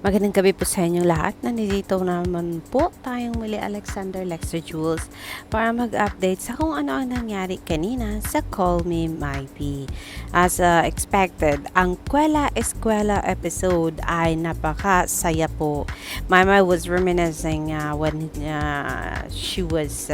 Magandang gabi po sa inyong lahat. Nandito naman po tayong muli Alexander Lexter Jules para mag-update sa kung ano ang nangyari kanina sa Call Me Maybe. As expected, ang Kwela Eskwela episode ay napakasaya po. Mama was reminiscing when she was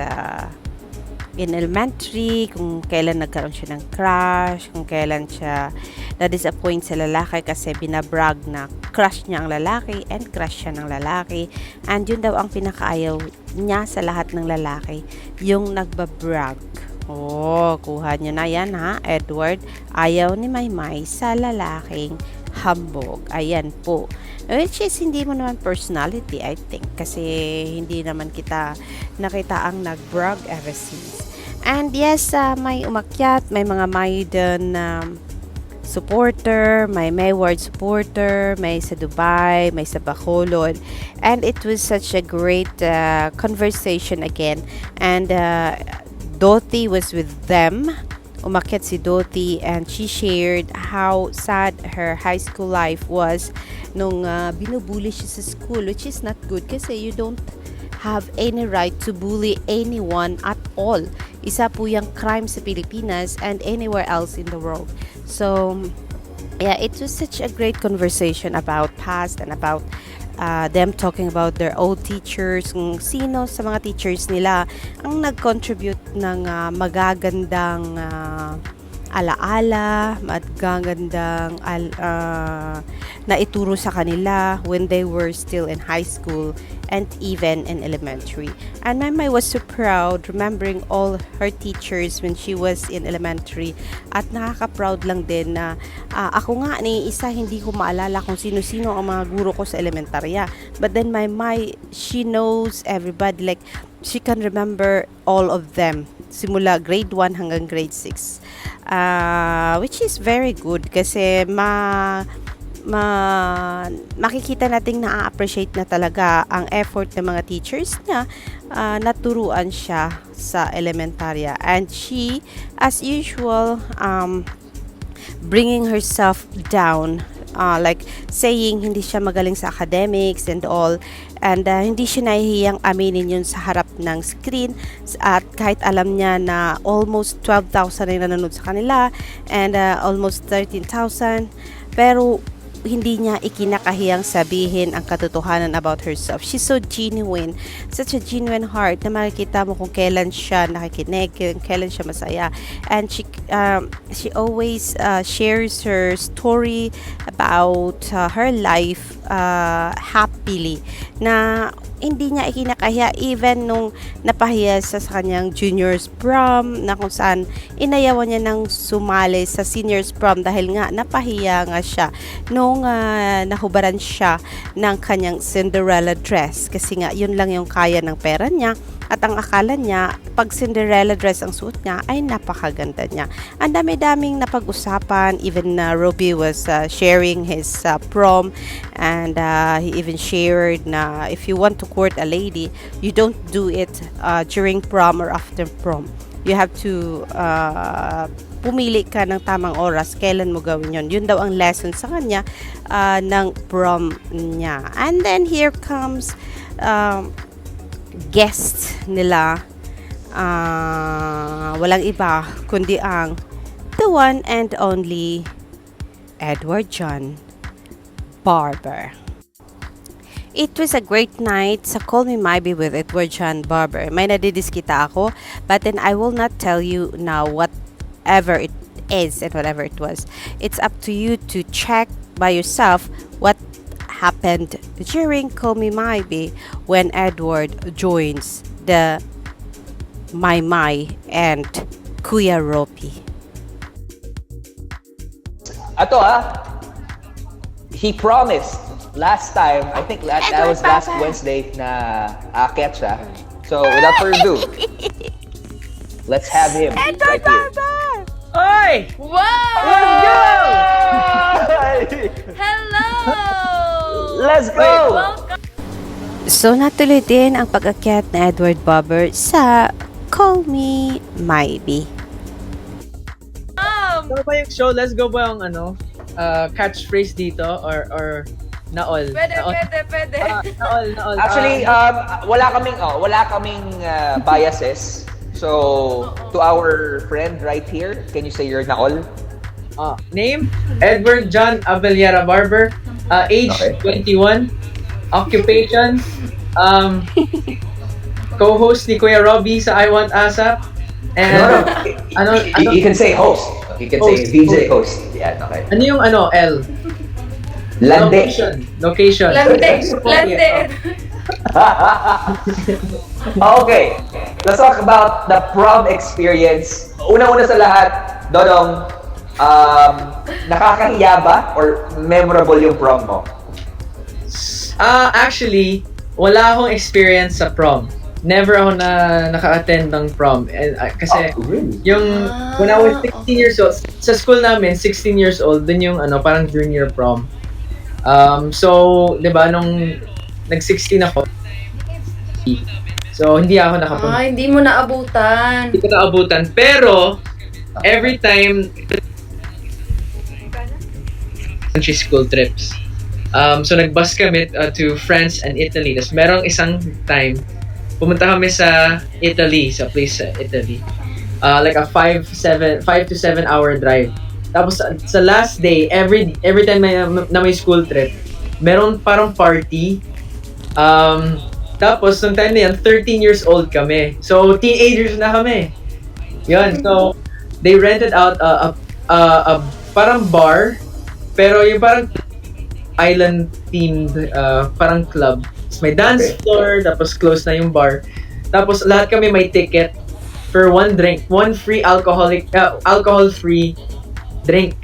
in elementary, kung kailan nagkaroon siya ng crush, kung kailan siya na-disappoint sa lalaki kasi binabrag na crush niya ang lalaki and crush siya ng lalaki. And yun daw ang pinakaayaw niya sa lahat ng lalaki, yung nagbabrag. Oh, kuha niyo na yan ha, Edward. Ayaw ni Maymay sa lalaking hambog. Ayan po. Which is hindi mo naman personality, I think. Kasi hindi naman kita nakita ang nag-brag ever since. And yes, may umakyat, may mga Maiden supporter, may Mayward supporter, may sa Dubai, may sa Bacolod. And it was such a great conversation again. And Dottie was with them. Umakyat si Dottie and she shared how sad her high school life was nung binubully siya sa school, which is not good kasi you don't have any right to bully anyone at all. Isa po yung crime sa Pilipinas and anywhere else in the world. So, yeah, it was such a great conversation about past and about them talking about their old teachers, kung sino sa mga teachers nila ang nag-contribute ng magagandang alaala, magagandang na ituro sa kanila when they were still in high school and even in elementary. And Maymay was so proud remembering all her teachers when she was in elementary. At nakaka-proud lang din na ako nga ni isa hindi ko maalala kung sino-sino ang mga guro ko sa elementarya. But then Maymay, she knows everybody. Like, she can remember all of them. Simula grade 1 hanggang grade 6. Which is very good kasi makikita nating na-appreciate na talaga ang effort ng mga teachers niya. Naturuan siya sa elementarya and she as usual bringing herself down, like saying hindi siya magaling sa academics and all, and hindi siya nahihiyang aminin yun sa harap ng screen, at kahit alam niya na almost 12,000 ay nanonood sa kanila and almost 13,000, pero hindi niya ikinakahiyang sabihin ang katotohanan about herself. She's so genuine, such a genuine heart na makikita mo kung kailan siya nakikinig, kung kailan siya masaya. And she always shares her story about her life happily, na hindi niya ikinakahiya even nung napahiya sa kanyang juniors prom, na kung saan inayawan niya ng sumali sa seniors prom dahil nga napahiya nga siya nung nahubaran siya ng kanyang Cinderella dress, kasi nga yun lang yung kaya ng pera niya at ang akala niya pag Cinderella dress ang suot niya ay napakaganda niya. Ang dami-daming napag-usapan. Even Ruby was sharing his prom, and he even shared na if you want to court a lady, you don't do it during prom or after prom. You have to pumili ka ng tamang oras kailan mo gawin yun. Yun daw ang lesson sa kanya ng prom niya. And then here comes guest nila, walang iba kundi ang the one and only Edward John Barber. It was a great night sa Call Me Maybe with Edward John Barber. May nadidiskita ako, but then I will not tell you now whatever it is and whatever it was. It's up to you to check by yourself what happened during Call Me Maybe when Edward joins the Maymay and Kuya Ropi. Ato he promised last time, I think that was last Wednesday na aakyat siya. So without further ado, let's have him right here. Oy! Wow! Let's go! Hello! Let's go! Welcome! So natuloy din ang pag-akyat na Edward Barber sa Call Me Maybe. Ano ba yung show? Let's go ba yung catchphrase dito or Naol. Pwede, Naol. pwede. Naol. Actually, wala kaming biases. So, to our friend right here, can you say you're Naol? Name? Edward John Abellera Barber. Age Okay. 21. Occupation? Co-host ni Kuya Robbie sa I Want ASAP. And ano You can say host. You can say Host. DJ host. Yan, okay. ano yung L? Lande. Location. Lande. Okay. Let's talk about the prom experience. Una-una sa lahat, Dodong, nakakahiya ba or memorable yung prom mo? Actually, wala akong experience sa prom. Never ako naka-attend ng prom. And, kasi Really? yung when I was 16 years old, sa school namin, 16 years old, dun yung parang junior prom. So, 'di ba nung nag-16 ako, so hindi ako nakapunta. Hindi mo naabutan. Hindi ko naabutan. Pero, every time school trips. So, nag-bus kami to France and Italy. Tapos, merong isang time, pumunta kami sa Italy, sa place sa Italy. Like a 5 to 7 hour drive. Tapos, sa last day, every time may school trip, meron parang party. Tapos, nung time na yan, 13 years old kami. So, teenagers na kami. Yun. So, they rented out a parang bar, pero yung parang island-themed parang club. Tapos may dance floor, tapos close na yung bar. Tapos, lahat kami may ticket for one drink. One free alcohol-free drink.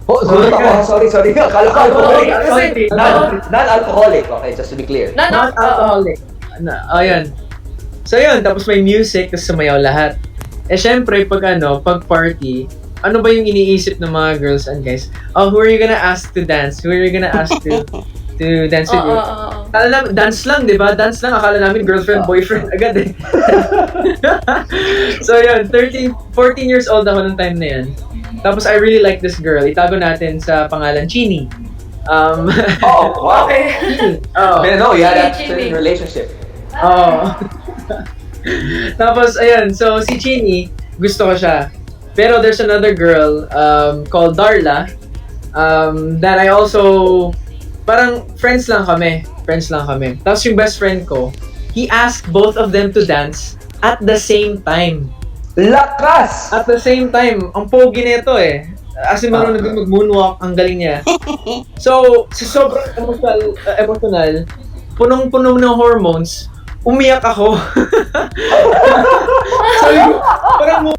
Oh, sorry ako. Sorry. Akala ko alcoholic. Kasi- Non-alcoholic. Okay, just to be clear. Not alcoholic. Ayan. So yun, tapos may music, tapos sumayaw lahat. Syempre, pag party, ano ba yung iniisip ng mga girls and guys? Oh, who are you gonna ask to dance? Who are you gonna ask to dance with you? Akala namin, dance lang, di ba? Dance lang, akala namin girlfriend, boyfriend agad eh. So yun, 14 years old ako nung time na yan. Tapos I really like this girl. Itago natin sa pangalan Chini. Oh, wow. Okay. Oh. I didn't know you had that Chini. certain relationship. Oh. Tapos ayun, so si Chini, gusto ko siya. Pero there's another girl called Darla that I also parang friends lang kami. Tapos yung best friend ko, he asked both of them to dance at the same time. Lakas! At the same time, ang pogi nito eh. As in, marunong mag-moonwalk, ang galing niya. So, sa sobrang emotional, punong-puno ng hormones, umiyak ako. Sabi ko, parang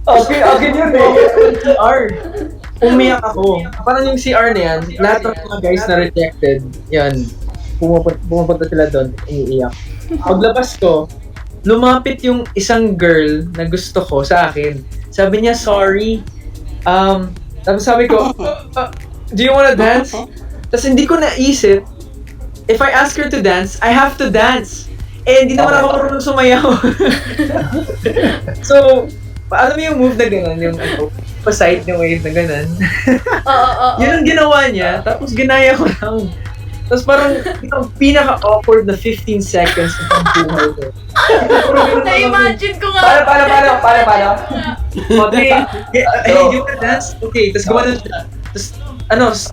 Okay yun eh. CR. Umiyak ako. Parang yung CR na yan, lahat ng mga guys na rejected, yan, pumupunta sila doon, umiiyak. Paglabas ko, lumapit yung isang girl na gusto ko sa akin. Sabi niya, sorry. Tapos sabi ko, do you wanna dance? Tapos hindi ko naisip, if I ask her to dance, I have to dance. Eh, hindi naman ako marunong sumayaw. So, alam mo yung move na gano'n, yung pa-side na wave na gano'n. Yun ang ginawa niya, tapos ginaya ko lang. Tapos parang yung pinaka-awkward na 15 seconds ng buhay ko. Na-imagine ko nga. Paano? Okay, hey, you can dance? Okay, tapos gumana siya. Tapos,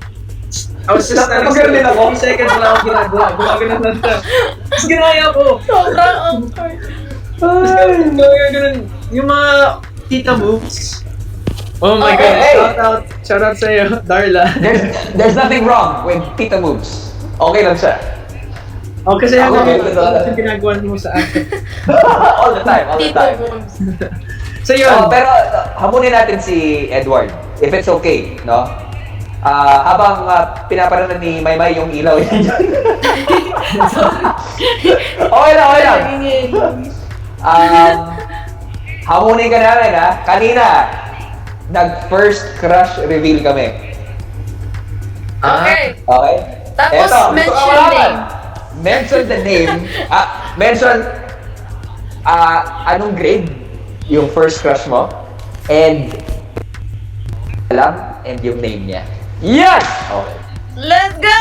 I was just standing Napagano din ako. 15 seconds wala akong ginagawa. Gumagano lang siya. Tapos ginaya ko. Sobrang awkward. Tapos ganun. Yung mga tita moves. Oh my God, hey. shout out sa'yo, Darla. There's nothing wrong with tita moves. Okay lang siya. Oh, kasi Ako, yung ganun. ginagawa mo sa akin. All the time. Tito moves. So yun, Pero hamunin natin si Edward, if it's okay, no? Habang pinapanood ni Maymay yung ilaw yan dyan. Okay lang. Hamunin ka namin, ha? Kanina, nag-first crush reveal kami. Okay. Okay? Tapos, Eto, gusto ko mention malaman. name. Mention the name. Mention anong grade yung first crush mo. And alam, and yung name niya. Yan! Okay. Let's go!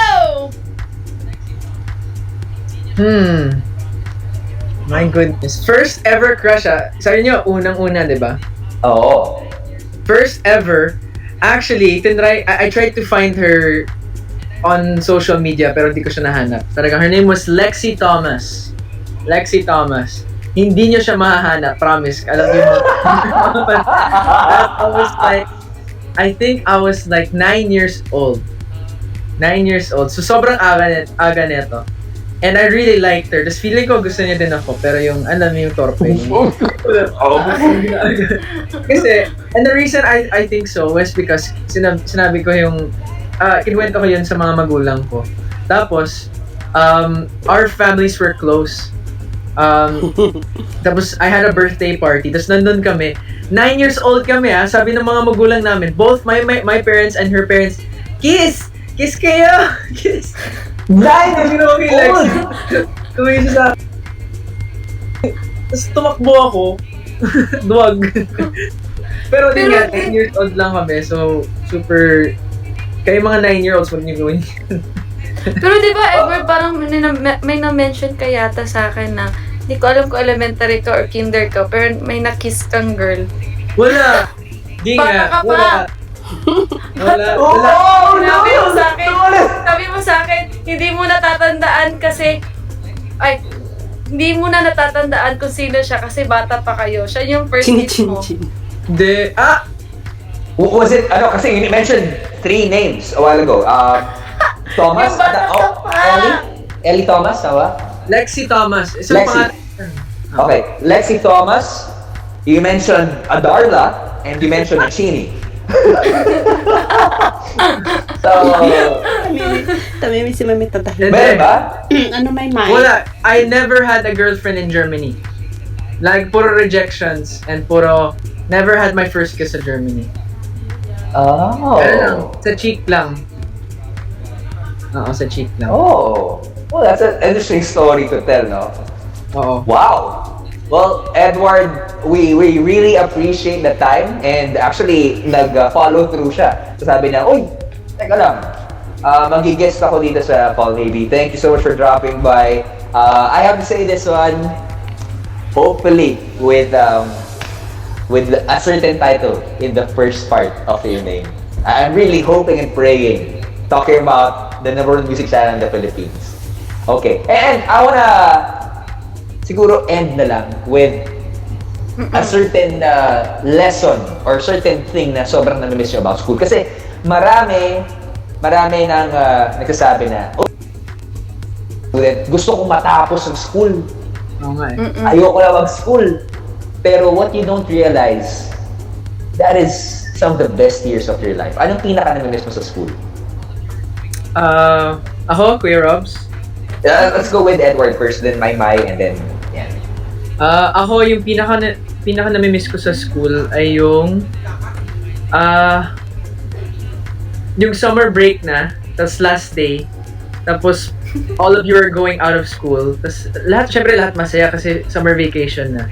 My goodness. First ever crush Sabi niyo, unang-una, di ba? Oo. First ever. Actually, I tried to find her on social media pero hindi ko siya nahanap. Talagang her name was Lexi Thomas. Lexi Thomas. Hindi niyo siya mahahanap, promise. Alam niyo I think I was like 9 years old. 9 years old. So sobrang aga neto. And I really liked her. Tapos feeling ko gusto niya din ako. Pero yung, alam mo yung torpe. Kasi, and the reason I think so was because sinabi ko yung, kinuwento ko yun sa mga magulang ko. Tapos, our families were close. Tapos, I had a birthday party. Tapos, nandun kami. 9 years old kami, sabi ng mga magulang namin, both my parents and her parents, kiss! Kiss kayo! Kiss! Sabi ko kay Lexi. Tumingin siya sa akin. Tapos tumakbo ako. Duwag. Pero din nga, 10 years old lang kami. So, super... Kayo mga 9-year-olds, huwag niyo gawin. Pero di ba ever parang may na-mention ka yata sa akin na hindi ko alam kung elementary ka or kinder ka, pero may na-kiss kang girl. Wala! Di Bata ka nga. pa. Wala. Sabi mo sa akin, hindi mo natatandaan kasi, hindi mo na natatandaan kung sino siya kasi bata pa kayo. Siya yung first kiss mo. Hindi. Was it, kasi you mentioned 3 names a while ago. Thomas? Yung bata ka pa. Ellie Thomas, tawa? Lexi Thomas. Isang Lexi. pangalan. Okay, Lexi Thomas, you mentioned Adarla, and you mentioned Chini. So, Tamimi si Mami tatahimik. meron ba? Ano may mind? Wala. I never had a girlfriend in Germany. Like, puro rejections and never had my first kiss sa Germany. Oh. Ano lang, sa cheek lang. Oo, sa cheek lang. Oh. Well, that's an interesting story to tell, no? Oo. Wow. Well, Edward, we really appreciate the time and actually nag-follow through siya. So sabi niya, uy, teka lang, mag-guest ako dito sa Paul Navy. Thank you so much for dropping by. I have to say this one, hopefully with a certain title in the first part of your name. I'm really hoping and praying, talking about the number one music channel in the Philippines. Okay, and I wanna siguro end na lang with a certain lesson or certain thing na sobrang namimiss nyo about school. Kasi marami nang nagsasabi na, gusto kong matapos ang school. Oo nga eh. Ayoko na mag-school. Pero what you don't realize, that is some of the best years of your life. Anong pinaka namimiss mo sa school? Ako, Kuya Robs. Let's go with Edward first, then Mai, and then yan. Ako, yung pinaka namimiss ko sa school ay yung summer break na, tapos last day, tapos all of you are going out of school, tapos syempre lahat masaya kasi summer vacation na.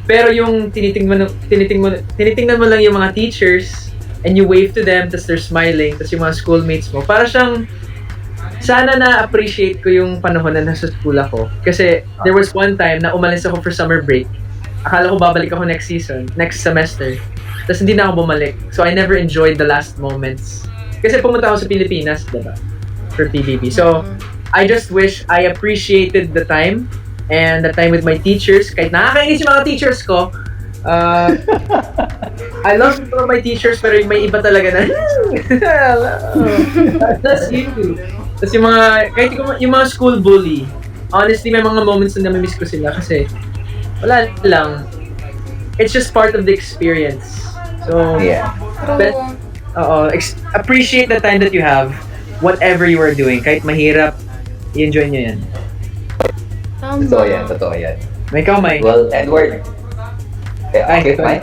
Pero yung tinitingnan mo lang yung mga teachers and you wave to them, tapos they're smiling, tapos yung mga schoolmates mo, para siyang sana na-appreciate ko yung panahon na nasa school ako. Kasi there was one time na umalis ako for summer break. Akala ko babalik ako next semester. Tapos hindi na ako bumalik. So I never enjoyed the last moments. Kasi pumunta ako sa Pilipinas, diba? For PBB. So I just wish I appreciated the time and the time with my teachers. Kahit nakakainis yung mga teachers ko, I love my teachers pero may iba talaga na that's you. Tapos kahit yung mga school bully, honestly, may mga moments na namimiss ko sila kasi wala lang. It's just part of the experience. So, Yeah. appreciate the time that you have, whatever you are doing. Kahit mahirap, i-enjoy nyo yan. Totoo yan. May ikaw, May. Well, Edward. Okay, Mai?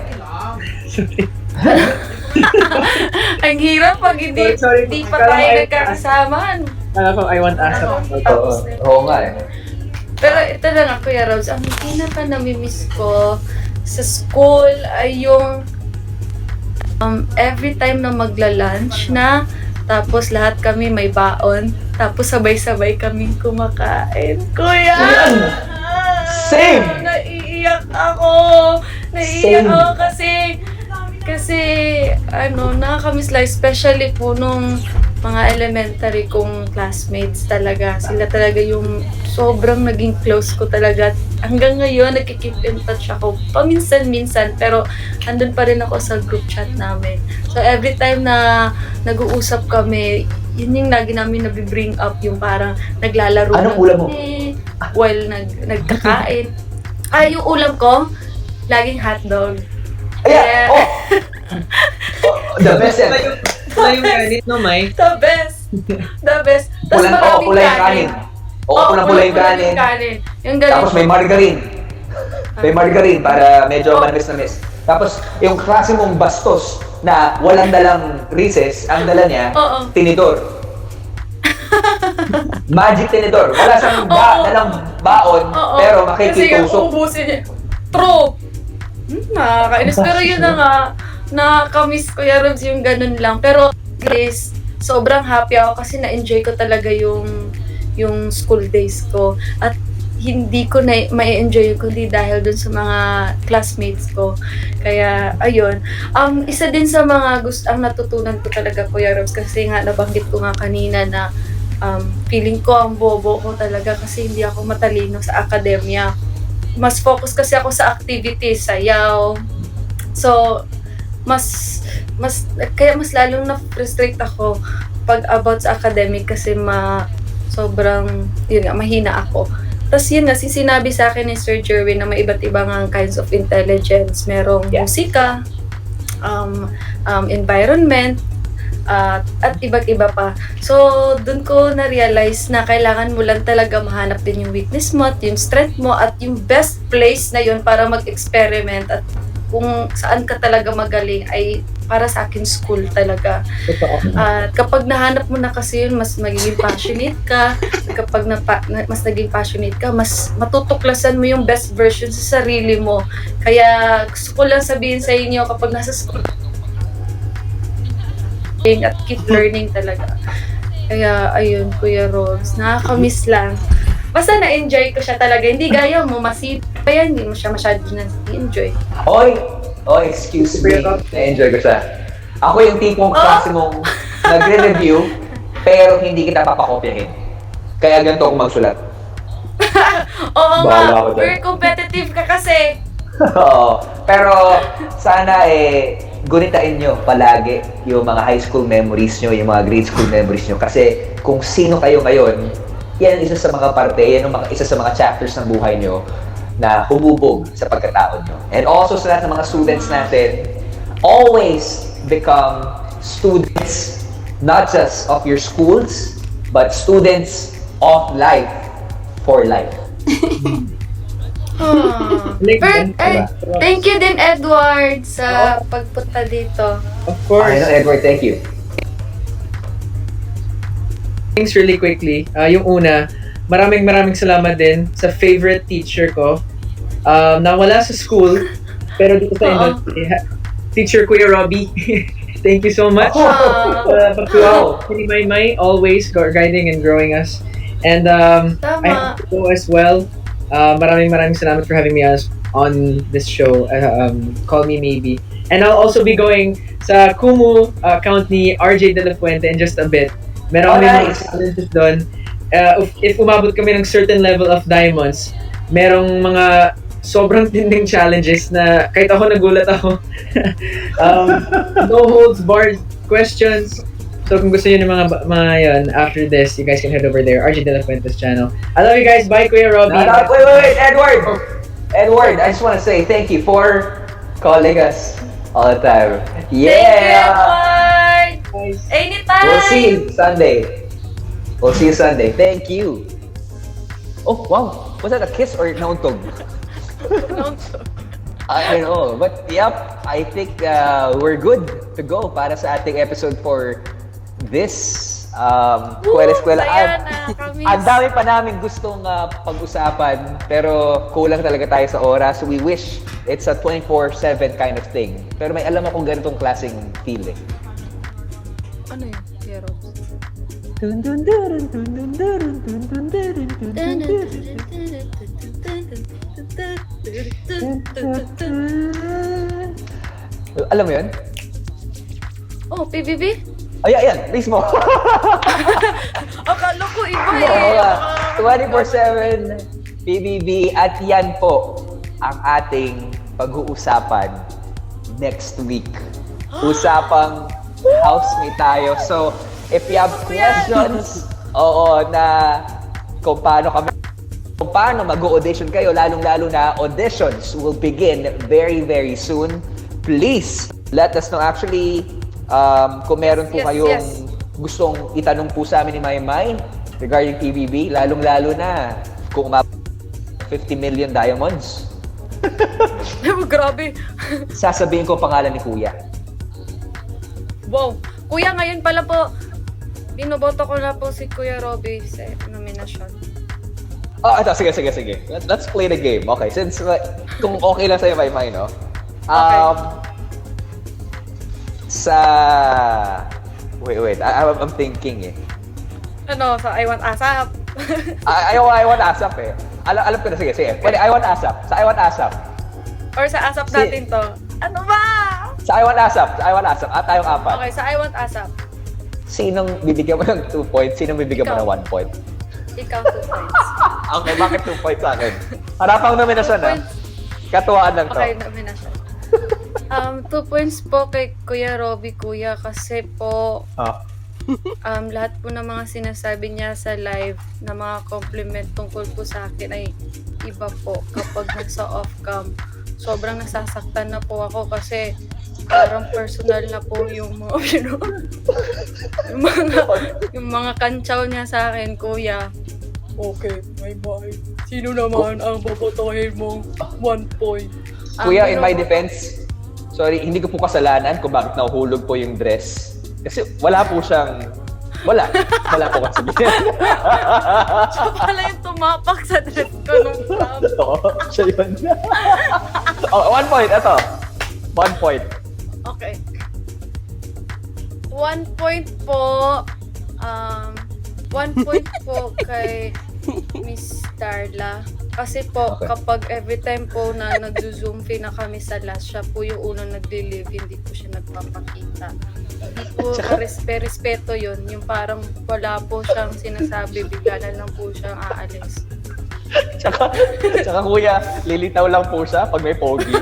Ang hirap pag hindi Sorry, pa tayo nagkakasama. I want to ask Oo nga eh. Pero ito lang ako, Kuya Robs, ang pinaka namimiss ko sa school ay yung every time na magla-lunch na, tapos lahat kami may baon, tapos sabay-sabay kaming kumakain. Kuya! Yan! Same! Naiiyak ako! Same. Kasi nakakamiss lang, especially po nung mga elementary kong classmates talaga. Sila talaga yung sobrang naging close ko talaga. Hanggang ngayon, nagkikeep in touch ako. Paminsan-minsan, pero andun pa rin ako sa group chat namin. So, every time na nag-uusap kami, yun yung lagi namin nabibring up, yung parang naglalaro Anong ulam mo? while nagkakain. Yung ulam ko, laging hotdog. Ayan! Oh! The best yan. Wala yung ganit, no, Mai? The best! The best. Tapos maraming Pula yung kanin. Oo, pula yung kanin. Yung ganun. Tapos may margarine. May margarine para medyo manis-namis. Tapos yung klase mong bastos na walang dalang recess, ang dala niya, Oo. tinidor. Magic tinidor. Wala siyang dalang baon, Oo. pero Kasi yung makikitusok. ubusin niya. True! Nakakainis. Pero yun na nga, nakakamiss ko Robs yung ganun lang. Pero at least, sobrang happy ako kasi na-enjoy ko talaga yung school days ko. At hindi ko na ma-enjoy kundi dahil dun sa mga classmates ko. Kaya, ayun. Isa din sa mga ang natutunan ko talaga, Kuya Robs, kasi nga nabanggit ko nga kanina na feeling ko ang bobo ko talaga kasi hindi ako matalino sa akademya. Mas focus kasi ako sa activities, sayaw. So, kaya mas lalong na-frustrate ako pag about sa academic kasi sobrang, yun nga, mahina ako. Tapos yun nga, sinabi sa akin ni Sir Jerwin na may iba't ibang kinds of intelligence. Merong musika, environment, at iba't iba pa. So, dun ko na-realize na kailangan mo lang talaga mahanap din yung weakness mo at yung strength mo at yung best place na yun para mag-experiment at kung saan ka talaga magaling ay para sa akin school talaga. At kapag nahanap mo na kasi yun, mas magiging passionate ka. Kapag mas naging passionate ka, mas matutuklasan mo yung best version sa sarili mo. Kaya gusto ko lang sabihin sa inyo kapag nasa school at keep learning talaga. Kaya, ayun, Kuya Robs, nakakamiss lang. Basta na-enjoy ko siya talaga. Hindi gaya mo, kaya hindi mo siya masyado na-enjoy. Oy, excuse me. Na-enjoy ko siya. Ako yung tipong klase mong nagre-review, pero hindi kita papakopyahin. Kaya ganito ako magsulat. Oo Bahala nga, ako dyan. very competitive ka kasi. Oo. Pero sana gunitain nyo palagi yung mga high school memories nyo, yung mga grade school memories nyo. Kasi kung sino kayo ngayon, yan isa sa mga parte, yan ang isa sa mga chapters ng buhay nyo na humubog sa pagkatao nyo. And also sa lahat ng mga students natin, always become students, not just of your schools, but students of life for life. Thank you din, Edward, sa pagpunta dito. Of course. I know, Edward, thank you. Things really quickly. Yung una, maraming salamat din sa favorite teacher ko. Nawala sa school, pero dito sa industry. Teacher Kuya Robbie. Thank you so much. Wow. May always guiding and growing us. And I Tama. hope you as well. Maraming salamat for having me on this show. Call Me Maybe. And I'll also be going sa Kumu account ni RJ De La Fuente in just a bit. Meron kami mga challenges doon. If umabot kami ng certain level of diamonds, merong mga sobrang tinding challenges na kahit ako nagulat ako. No holds barred questions. So kung gusto niyo ng mga yun, after this, you guys can head over there, RJ De La Fuente's channel. I love you guys. Bye, Kuya Robbie. Wait, Edward, I just want to say thank you for calling us all the time. Thank you, Yeah! Edward! Anytime! We'll see you Sunday. Thank you. Oh, wow. Was that a kiss or nauntog? I don't know. But yep, I think we're good to go para sa ating episode for this Eskwela-eskwelaan. Saya na, kamis. Ang dami pa namin gustong pag-usapan, pero kulang talaga tayo sa oras. We wish it's a 24/7 kind of thing. Pero may alam akong ganitong klaseng feel eh. Ano yun? Pero... Alam mo yun? Oh, PBB? Ayan, mismo. Akala ko iba Oo nga. eh. 24/7 PBB at yan po ang ating pag-uusapan next week. Usapang housemate tayo. So, if you have questions, na kung paano mag-audition kayo, lalong-lalo na auditions will begin very, very soon. Please, let us know. Actually, kung meron po kayong gustong itanong po sa amin ni Maymay regarding PBB, lalong-lalo na kung 50 million diamonds, Grabe. sasabihin ko ang pangalan ni Kuya. Wow. Kuya, ngayon pala po, binoboto ko na po si Kuya Robby sa nominasyon. Ito, sige. Let's play the game. Okay, since kung okay lang sa'yo, Maymay, no? Wait. I'm thinking eh. Ano, sa I Want ASAP? I want ASAP eh. Alam ko na, sige. Pwede, I want ASAP. Sa I want ASAP. Or sa ASAP natin to? Ano ba? Sa I want ASAP. At tayong apat. Okay, sa I Want ASAP. Sinong bibigyan mo ng 2 points? Sinong bibigyan mo ng 1 point? Ikaw 2 points. Okay, bakit 2 points sa akin? Harapang nominasyon 2 ah. points. Katuwaan lang to. Okay, nominasyon. 2 points po kay Kuya Robby, Kuya, kasi po lahat po ng mga sinasabi niya sa live na mga compliment tungkol po sa akin ay iba po kapag nasa off-cam. Sobrang nasasaktan na po ako kasi parang personal na po yung mga yung mga kantsaw niya sa akin, Kuya. Okay, bye. Sino naman ang babotohin mong 1 point? Kuya, in my defense, sorry, hindi ko po kasalanan kung bakit nahuhulog po yung dress. Kasi wala po kasi. Siya pala yung tumapak sa dress ko nung prom. Oo, siya yun. 1 point, ito. 1 point. Okay. 1 point po, 1 point po kay Miss Darla. Kasi po, Okay. kapag every time po na nag-zoom na kami sa last, siya po yung unang nag-live, hindi po siya nagpapakita. Hindi po respeto yun. Yung parang wala po siyang sinasabi, bigla na lang po siyang aalis. Tsaka kuya, lilitaw lang po siya pag may pogi.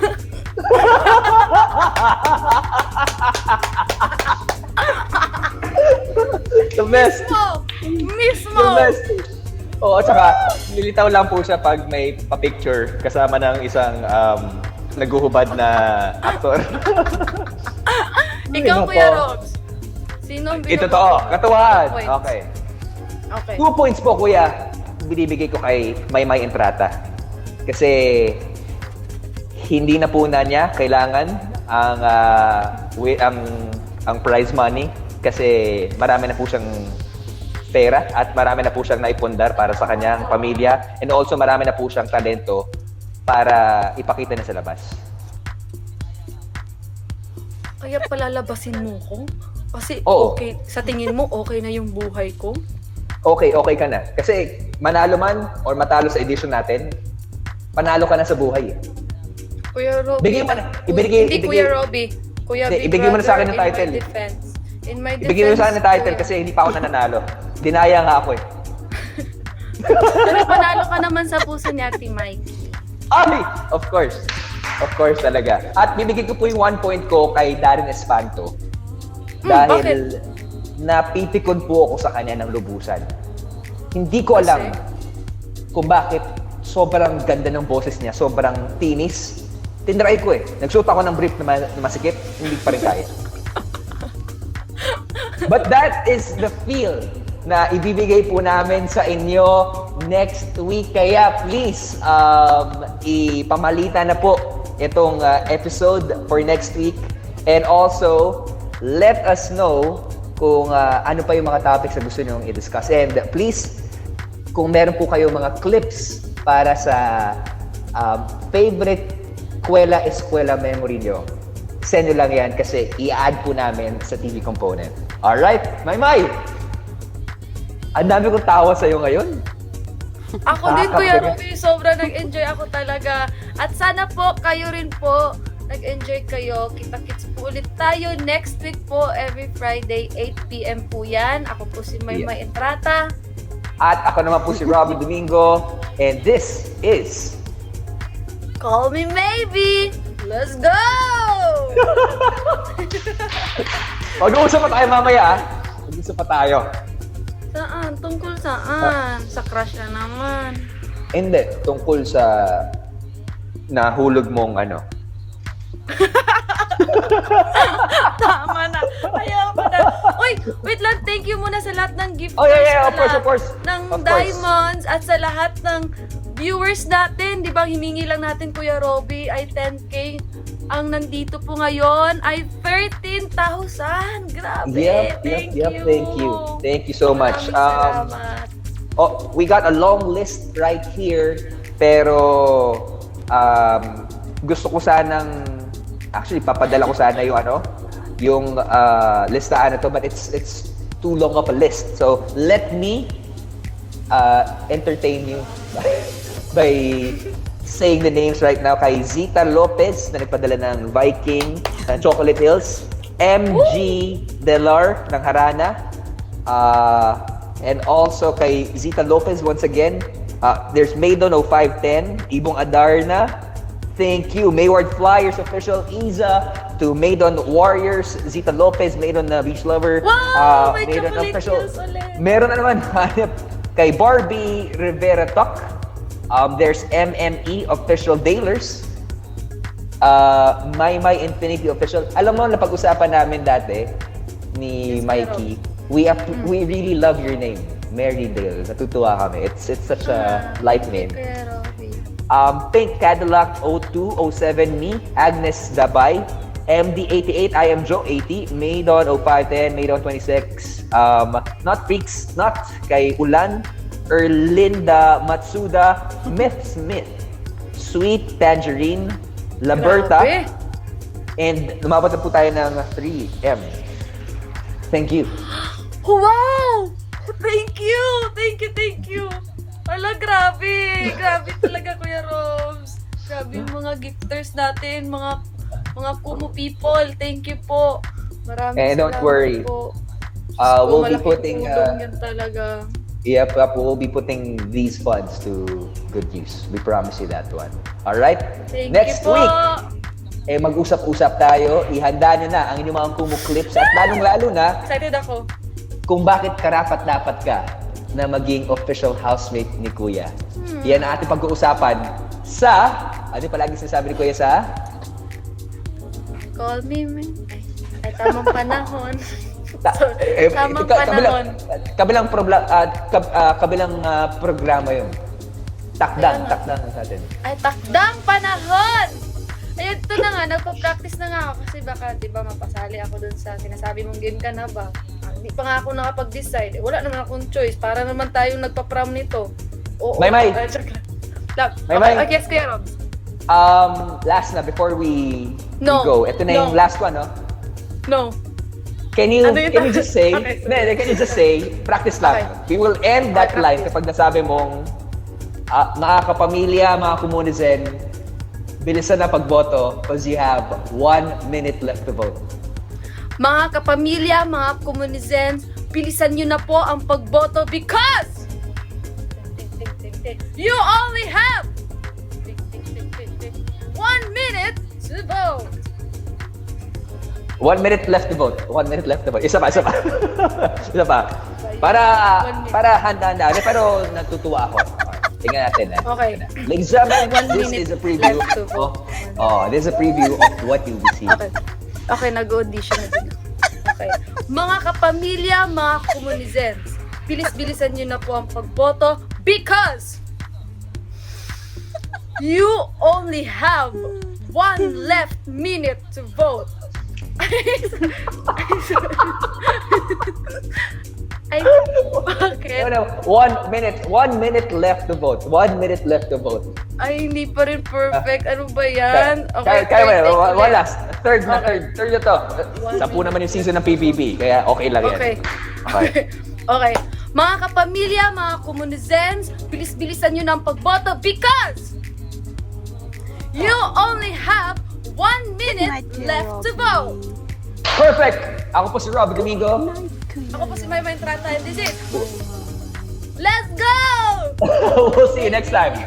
The best! Mismo! The best! Oo, tsaka lilitaw lang po siya pag may pa-picture kasama ng isang naguhubad na aktor. Ikaw, Ay, Kuya nako. Robs. Sino ang Ito to, katuwaan. 2 points. Okay. Okay. 2 points po, kuya. Binibigay ko kay Maymay Entrata. Kasi hindi na po na niya kailangan ang prize money kasi marami na po siyang pera at marami na po siyang naipundar para sa kanyang pamilya and also marami na po siyang talento para ipakita na sa labas. Kaya palalabasin mo ko? Kasi Oo. okay, sa tingin mo okay na yung buhay ko? Okay ka na. Kasi manalo man or matalo sa edition natin, panalo ka na sa buhay. Kuya Robby. Bigay mo na. Hindi Kuya Robby. Kuya Hindi, Big ibigay mo na sa akin Brother, ng title. In my defense. Ibigay mo sa akin ng title Kuya. kasi hindi pa ako nananalo. Dinaya nga ako eh. Pero panalo ka naman sa puso ni Ate Mikey. Ay! Of course. Of course talaga. At bibigyan ko po yung 1 point ko kay Darren Espanto. Dahil napipikon po ako sa kanya ng lubusan. Hindi ko alam kung bakit sobrang ganda ng boses niya, sobrang tinis. Tinry ko eh. Nagsuot ako ng brief na masikip, hindi pa rin kaya. But that is the feel na ibibigay po namin sa inyo next week. Kaya please, ipamalita na po itong episode for next week. And also, let us know kung ano pa yung mga topics na gusto nyong i-discuss. And please, kung meron po kayo mga clips para sa favorite eskwela memory nyo, send nyo lang yan kasi i-add po namin sa TV component. Alright? Maymay! Ang dami kong tawa sa'yo ngayon. Ako din, Kuya Ruby, sobrang nag-enjoy ako talaga. At sana po, kayo rin po, nag-enjoy kayo. Kita-kits po ulit tayo next week po, every Friday, 8 p.m. po yan. Ako po si Maymay Entrata. At ako naman po si Robby Domingo. And this is... Call me maybe! Let's go! Mag-uusap pa tayo mamaya, Mag-uusap pa tayo. Saan? Tungkol saan? Sa crush na naman. Hindi, tungkol sa nahulog mong ano. Tama na. Ayaw pa na. Uy, wait lang. Thank you muna sa lahat ng gifters. Oh, yeah, of course. Ng Of course. diamonds at sa lahat ng viewers natin. Di ba, hiningi lang natin, Kuya Robby, ay 10K. Ang nandito po ngayon ay 13,000. Grabe. Yep, Thank thank you. Thank you so much. Maraming salamat. We got a long list right here, pero gusto ko sanang, actually, papadala ko sana yung listahan na to, but it's too long of a list. So, let me entertain you by saying the names right now kay Zita Lopez na nagpadala ng Viking ng Chocolate Hills, MG Delar ng Harana, and also kay Zita Lopez once again. There's Maydon 0510, Ibong Adarna, thank you. Mayward Flyers official, Iza, to Maydon Warriors, Zita Lopez, Maydon na Beach Lover, Wow! May Maydon chocolate official. hills ulit. Meron na naman kay Barbie Rivera Tok. There's MME official Dailers. My Infinity official. Alam mo, napag-usapan namin dati ni Mikey. We really love your name, Mary Dale. Natutuwa kami. It's such a light name. Kuya Robby. Pink Cadillac 0207 me, Agnes Dabay, MD88, I am Joe 80, Maydon 0510, Maydon 26, Not Freaks, Not kay Ulan, Erlinda Matsuda, Smith, Sweet Tangerine, Laberta, Grabe. and lumabot na po tayo ng 3M. Thank you. Wow! Thank you! Thank you! Ala, grabe! Grabe talaga, Kuya Robs. Grabe yung mga gifters natin, mga Kumu people. Thank you po. Maraming And don't salamat worry. po. We'll be Malaking putting tulong yan talaga. Yep, we'll be putting these funds to good use. We promise you that one. All right? Thank Next you po. week, mag-usap-usap tayo. Ihanda nyo na ang inyong mga Kumu clips at lalong-lalo na Excited ako. kung bakit karapat-dapat ka na maging official housemate ni Kuya. Yan ang ating pag-uusapan sa, ano palagi sinasabi ni Kuya sa? Call me, ay tamang panahon. Tamang panahon. Kabilang programa yun. Takdang sa atin. Ay, takdang panahon! Ayun, ito na nga, nagpa-practice na nga ako kasi baka, di ba, mapasali ako dun sa sinasabi mong game ka na ba? Hindi pa nga ako nakapag-decide. Wala naman akong choice. Para naman tayong nagpa-prom nito. Oo. Maymay! Maymay! Okay, yes, Kuya Robs. Last na, before we No. go. Ito na yung No. last one, no? No. Can you Ano yun? just say, Okay. can you just say, practice lang. Okay. We will end that Okay, line practice. kapag nasabi mong, mga kapamilya, mga komunizen, bilisan na pagboto because you have 1 minute left to vote. Mga kapamilya, mga komunizens, bilisan nyo na po ang pagboto because you only have 1 minute to vote. 1 minute left to vote. 1 minute left to vote. Isa pa. Isa pa. Para handa-handa. Pero natutuwa ako. Tingnan natin. Okay. Ladies and gentlemen, 1 this minute is a preview left to vote. this is a preview of what you'll be seeing. Okay, nag-audition na din. Okay. Mga kapamilya, mga komunizens, bilis-bilisan nyo na po ang pagboto because you only have 1 left minute to vote. Ay, bakit? No, 1 minute. 1 minute left to vote. 1 minute left to vote. Ay, hindi pa rin perfect. Ano ba yan? Kaya third take one ulit. last. Third na Okay. third. Third na to. 10 naman yung season ng PBB. Kaya okay lang yan. Okay. Okay. Okay. Mga kapamilya, mga komunizens, bilis-bilisan nyo ng pagboto because you only have 1 minute left to vote. Perfect! Ako po si Rob Domingo. Ako po si Maymay Trata and this is Let's go! We'll see you next time.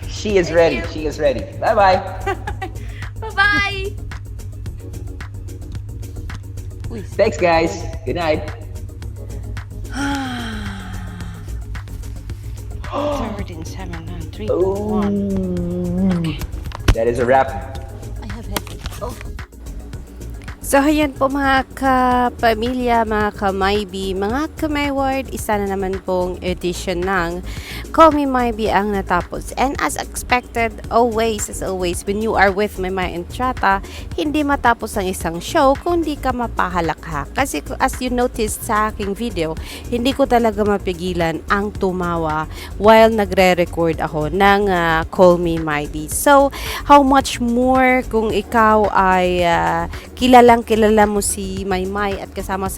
She is ready. you. She is ready. Bye-bye. Bye-bye! Thanks, guys. Good night. Third and 7, 3, Oh. 1. That is a wrap. I have headache. So, ayan po mga kapamilya, mga kamaybi, mga kamayward, isa na naman pong edition ng Call Me Maybe ang natapos. And as expected, as always, when you are with Maymay and Trata, hindi matapos ang isang show kung hindi ka mapahalakha. Kasi as you noticed sa aking video, hindi ko talaga mapigilan ang tumawa while nagre-record ako ng Call Me Maybe. So, how much more kung ikaw ay kilala mo si Maymay at kasama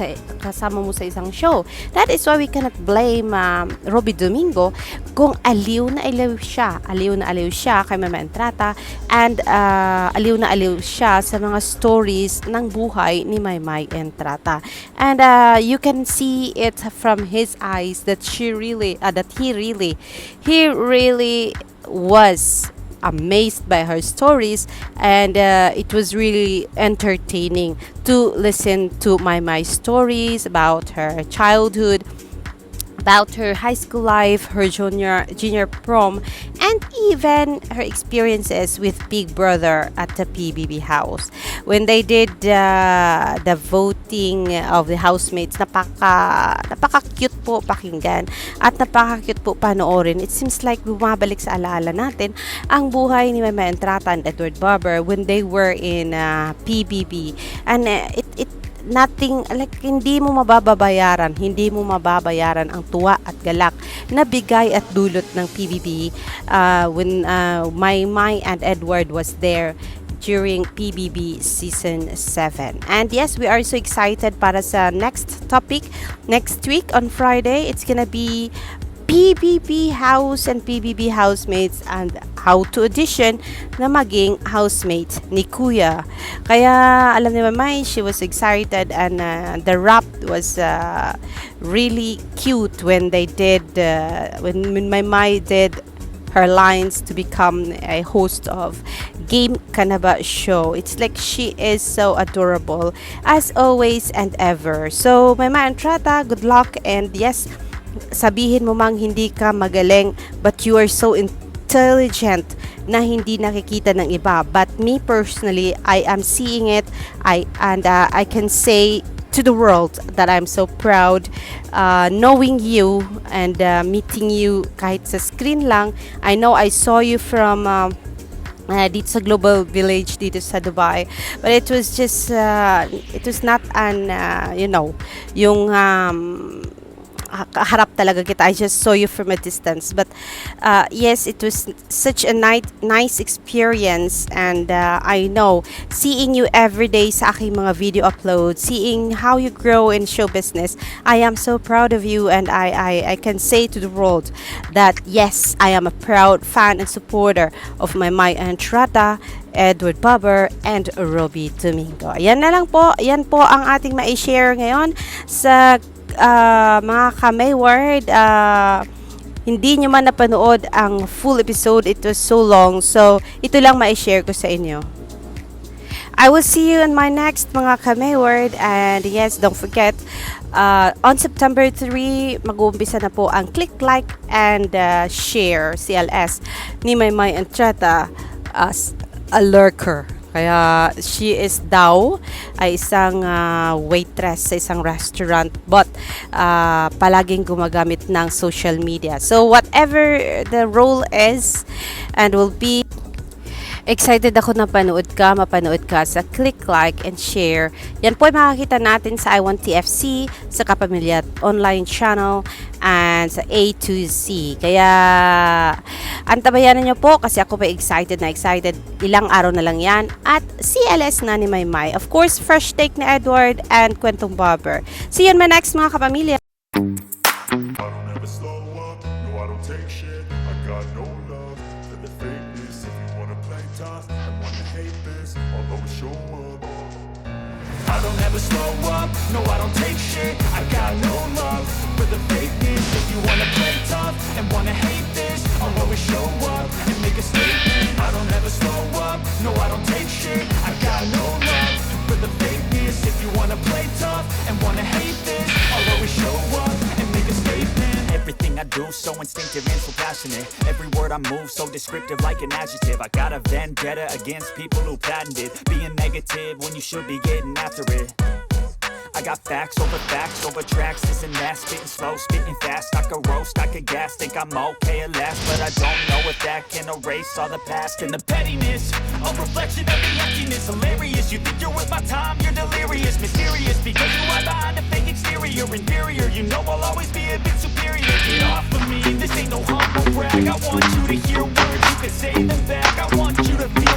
mo sa isang show. That is why we cannot blame Robbie Domingo kung aliw na aliw siya kay Maymay and Trata and aliw na aliw siya sa mga stories ng buhay ni Maymay and Trata. And you can see it from his eyes that he really was amazed by her stories, and it was really entertaining to listen to my stories about her childhood, about her high school life, her junior prom, and even her experiences with Big Brother at the PBB house. When they did the voting of the housemates, napaka-cute po pakinggan at napaka-cute po panoorin. It seems like bumabalik sa alaala natin ang buhay ni Maymay and Trata and Edward Barber when they were in PBB. And it nothing, like hindi mo mababayaran ang tuwa at galak na bigay at dulot ng PBB when Maymay and Edward was there during PBB Season 7. And yes, we are so excited para sa next topic next week on Friday. It's gonna be PBB house and PBB housemates and how to audition na maging housemate ni Kuya. Kaya alam ni Maymay, she was excited, and the rap was really cute when they did when Maymay did her lines to become a host of Game Kanaba show. It's like she is so adorable as always and ever. So Maymay and Trata, good luck, and yes, sabihin mo mang hindi ka magaling, but you are so intelligent na hindi nakikita ng iba. But me personally, I am seeing it. I can say to the world that I'm so proud knowing you and meeting you kahit sa screen lang. I know I saw you from dito sa Global Village dito sa Dubai, but it was just it was not an yung harap talaga kita. I just saw you from a distance, but yes, it was such a nice experience, and I know seeing you every day sa aking mga video uploads, seeing how you grow in show business, I am so proud of you, and I can say to the world that yes, I am a proud fan and supporter of Maymay and Trata, Edward Barber, and Robbie Domingo. Yan na lang po. Yan po ang ating ma-share ngayon sa mga kamayward. Hindi nyo man napanood ang full episode, it was so long, so ito lang ma-share ko sa inyo. I will see you in my next mga kamayward, and yes, don't forget on September 3 mag-uumpisa na po ang click, like, and share CLS ni Maymay and Trata as a lurker. Kaya she is daw ay isang waitress sa isang restaurant, but palaging gumagamit ng social media. So whatever the role is and will be, Excited ako na mapanood ka sa click like and share. Yan po ay makakita natin sa I Want TFC, sa Kapamilya online channel, and sa A to Z. Kaya, antabayanan nyo po kasi ako pa excited na excited. Ilang araw na lang yan. At CLS na ni Maymay. Of course, fresh take ni Edward and Kwentong Barber. See you in my next mga kapamilya. I don't ever slow up, no I don't take shit. I got no love for the fakeness. If you wanna play tough and wanna hate this, I'll always show up. I don't ever slow up, no I don't take shit. I got no love for the fakeness. If you wanna play tough and wanna hate this, I'll always show up and make a statement. I don't ever slow up, no I don't take shit. I got no love for the fakeness. If you wanna play tough and wanna hate this, I'll always show up and make a statement. Everything I do so instinctive and so passionate. Every word I move so descriptive like an adjective. I got a vendetta against people who patented being negative when you should be getting after it. I got facts over tracks. This and that, spitting slow, spitting fast. I could roast, I could gas, think I'm okay at last, but I don't know if that can erase all the past and the pettiness. A reflection of the emptiness, hilarious. You think you're worth my time, you're delirious, mysterious, because you are behind a fake exterior, inferior. You know I'll always be a bit superior. Get off of me, this ain't no humble brag. I want you to hear words, you can say them back. I want you to feel